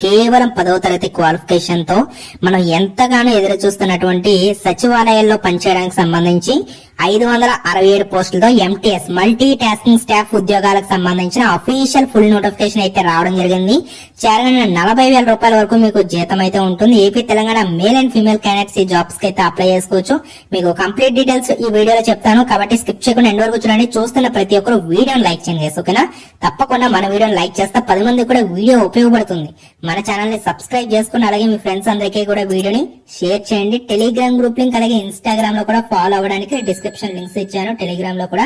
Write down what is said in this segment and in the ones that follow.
కేవలం 10వ తరగతి క్వాలిఫికేషన్ తో మనం ఎంతగానో ఎదురు చూస్తున్నటువంటి సచివాలయాల్లో పనిచేయడానికి సంబంధించి 567 పోస్టులతో ఎంటీఎస్ మల్టీ టాస్కింగ్ స్టాఫ్ ఉద్యోగాలకు సంబంధించిన అఫీషియల్ ఫుల్ నోటిఫికేషన్ అయితే రావడం జరిగింది. చేరగానే 40,000 రూపాయల వరకు మీకు జీతం అయితే ఉంటుంది. AP Telangana male and female candidates ఈ జాబ్స్ కి అయితే అప్లై చేసుకోవచ్చు. మీకు కంప్లీట్ డీటెయిల్స్ ఈ వీడియోలో చెప్తాను కాబట్టి స్కిప్ చేయకుండా ఎండ్ వరకు చూడండి. చూస్తున్న ప్రతి ఒక్కరు వీడియోని లైక్ చేయండి. ఓకేనా? తప్పకుండా మన వీడియోని లైక్ చేస్తే 10 మంది కూడా వీడియో ఉపయోగపడుతుంది. మన ఛానల్ ని సబ్స్క్రైబ్ చేసుకుని అలాగే మీ ఫ్రెండ్స్ అందరికీ కూడా వీడియోని షేర్ చేయండి. టెలిగ్రామ్ గ్రూప్ లింక్ అలాగే ఇన్స్టాగ్రామ్ లో కూడా ఫాలో అవ్వడానికి డిస్క్రిప్షన్ లింక్స్ ఇచ్చాను. టెలిగ్రామ్ లో కూడా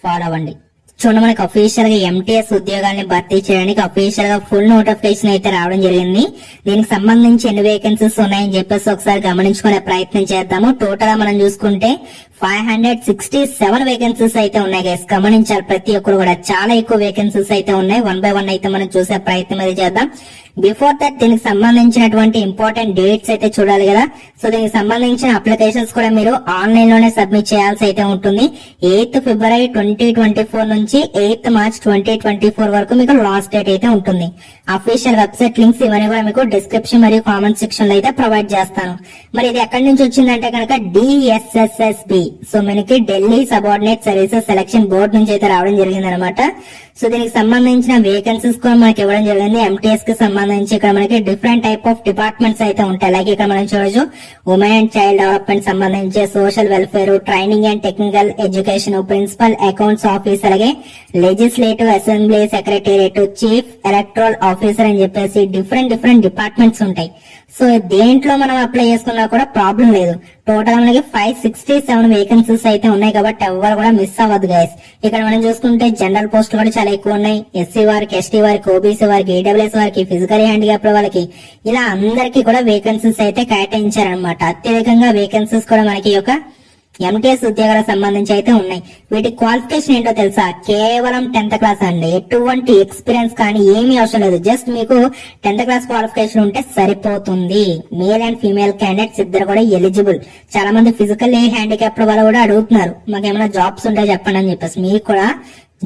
ఫాలో అవ్వండి. చూడండి, మనకి అఫీషియల్ గా ఎంటీఎస్ ఉద్యోగాల్ని భర్తీ చేయడానికి అఫీషియల్ గా ఫుల్ నోటిఫికేషన్ అయితే రావడం జరిగింది. దీనికి సంబంధించి ఎన్ని వేకెన్సీస్ ఉన్నాయని చెప్పేసి ఒకసారి గమనించుకునే ప్రయత్నం చేద్దాము. టోటల్ మనం చూసుకుంటే 567 వేకెన్సీస్ అయితే ఉన్నాయి గైస్. గమనించాలి ప్రతి ఒక్కరు కూడా, చాలా ఎక్కువ వేకెన్సీస్ అయితే ఉన్నాయి. 1 by 1 అయితే మనం చూసే ప్రయత్నం అయితే చేద్దాం. బిఫోర్ దట్ దీనికి సంబంధించినటువంటి ఇంపార్టెంట్ డేట్స్ అయితే చూడాలి కదా. సో దీనికి సంబంధించిన అప్లికేషన్స్ కూడా మీరు ఆన్లైన్ లోనే సబ్మిట్ చేయాల్సి అయితే ఉంటుంది. 8th February 2024 నుంచి 8th March 2024 వరకు మీకు లాస్ట్ డేట్ అయితే ఉంటుంది. అఫీషియల్ వెబ్సైట్ లింక్స్ ఇవన్నీ కూడా మీకు డిస్క్రిప్షన్ మరియు కామెంట్ సెక్షన్ లో అయితే ప్రొవైడ్ చేస్తాను. మరి ఇది ఎక్కడి నుంచి వచ్చిందంటే కనుక DSSSB, సో మనకి Delhi subordinate services selection board నుంచి అయితే రావడం జరిగింది అనమాట. సో దీనికి సంబంధించిన వేకెన్సీస్ కూడా మనకి ఇవ్వడం జరిగింది. ఎంటీఎస్ కి సంబంధించి ఇక్కడ మనకి డిఫరెంట్ టైప్ ఆఫ్ డిపార్ట్మెంట్స్ అయితే ఉంటాయి. అలాగే ఇక్కడ మనం చూడొచ్చు ఉమెన్ అండ్ చైల్డ్ డెవలప్మెంట్ సంబంధించి, social welfare, training and technical education, principal accounts office, అలాగే legislative assembly secretariat, chief electoral officer అని చెప్పేసి డిఫరెంట్ డిపార్ట్మెంట్స్ ఉంటాయి. సో దేంట్లో మనం అప్లై చేసుకున్నా కూడా ప్రాబ్లం లేదు. టోటల్ మనకి 567 వేకెన్సీస్ అయితే ఉన్నాయి కాబట్టి ఎవరు కూడా మిస్ అవ్వద్దు గైస్. ఇక్కడ మనం చూసుకుంటే జనరల్ పోస్టులు కూడా చాలా ఎక్కువ ఉన్నాయి. ఎస్సీ వారికి, ఎస్టీ వారికి, ఓబీసీ వారికి, ఈడబ్ల్యూఎస్ వారికి, ఫిజికల్ హ్యాండిక్యాప్ వాళ్ళకి, ఇలా అందరికీ కూడా వేకెన్సీస్ అయితే కేటాయించారనమాట. అత్యధికంగా వేకెన్సీస్ కూడా మనకి యొక్క ఎంటీఎస్ ఉద్యోగాలకు సంబంధించి అయితే ఉన్నాయి. వీటి క్వాలిఫికేషన్ ఏంటో తెలుసా? కేవలం 10th క్లాస్ అండి. ఎటువంటి ఎక్స్పీరియన్స్ కానీ ఏమీ అవసరం లేదు. జస్ట్ మీకు 10th క్లాస్ క్వాలిఫికేషన్ ఉంటే సరిపోతుంది. మేల్ అండ్ ఫీమేల్ క్యాండిడేట్స్ ఇద్దరు కూడా ఎలిజిబుల్. చాలా మంది ఫిజికల్ హ్యాండిక్యాప్ వాళ్ళు కూడా అడుగుతున్నారు, మాకేమైనా జాబ్స్ ఉంటాయి చెప్పండి అని చెప్పేసి. మీకు కూడా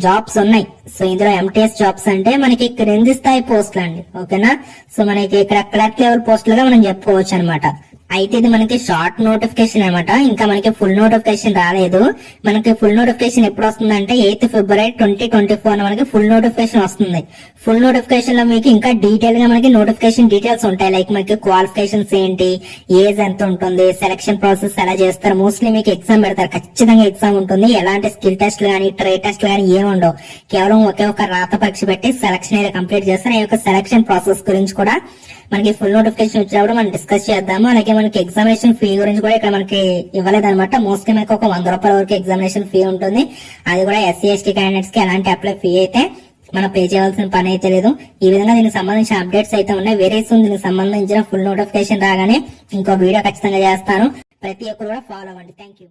జాబ్స్ ఉన్నాయి. సో ఇందులో ఎంటీఎస్ జాబ్స్ అంటే మనకి క్రింది స్థాయి పోస్టులు అండి. ఓకేనా? సో మనకి ఇక్కడ క్లర్క్ లెవెల్ పోస్టులుగా మనం చెప్పుకోవచ్చు అనమాట. అయితే ఇది మనకి షార్ట్ నోటిఫికేషన్ అనమాట. ఇంకా మనకి ఫుల్ నోటిఫికేషన్ రాలేదు. మనకి ఫుల్ నోటిఫికేషన్ ఎప్పుడు వస్తుందంటే 8th February 2024 మనకి ఫుల్ నోటిఫికేషన్ వస్తుంది. ఫుల్ నోటిఫికేషన్ లో మీకు ఇంకా డీటెయిల్ గా మనకి నోటిఫికేషన్ డీటెయిల్స్ ఉంటాయి. లైక్ మనకి క్వాలిఫికేషన్స్ ఏంటి, ఏజ్ ఎంత ఉంటుంది, సెలక్షన్ ప్రాసెస్ ఎలా చేస్తారు, మోస్ట్లీ మీకు ఎగ్జామ్ పెడతారు. ఖచ్చితంగా ఎగ్జామ్ ఉంటుంది. ఎలాంటి స్కిల్ టెస్ట్లు కానీ ట్రేడ్ టెస్ట్లు కానీ ఏమి ఉండవు. కేవలం ఒకే ఒక రాత పరీక్ష పెట్టి సెలక్షన్ అయితే కంప్లీట్ చేస్తారు. ఈ యొక్క సెలక్షన్ ప్రాసెస్ గురించి కూడా మనకి ఫుల్ నోటిఫికేషన్ వచ్చినప్పుడు మనం డిస్కస్ చేద్దాము. అలాగే మనకి ఎగ్జామినేషన్ ఫీ గురించి కూడా ఇక్కడ మనకి ఇవ్వలేదన్నమాట. మోస్ట్లీ మనకి ఒక 100 రూపాయల వరకు ఎగ్జామినేషన్ ఫీ ఉంటుంది. అది కూడా ఎస్సీ ఎస్టీ క్యాండిడేట్స్ కి ఎలాంటి అప్లై ఫీ అయితే మనం పే చేయాల్సిన పని అయితే లేదు. ఈ విధంగా దీనికి సంబంధించిన అప్డేట్స్ అయితే ఉన్నాయి. వెరీ సూన్ దీనికి సంబంధించిన ఫుల్ నోటిఫికేషన్ రాగానే ఇంకో వీడియో ఖచ్చితంగా చేస్తాను. ప్రతి ఒక్కరు కూడా ఫాలో అవ్వండి. Thank you.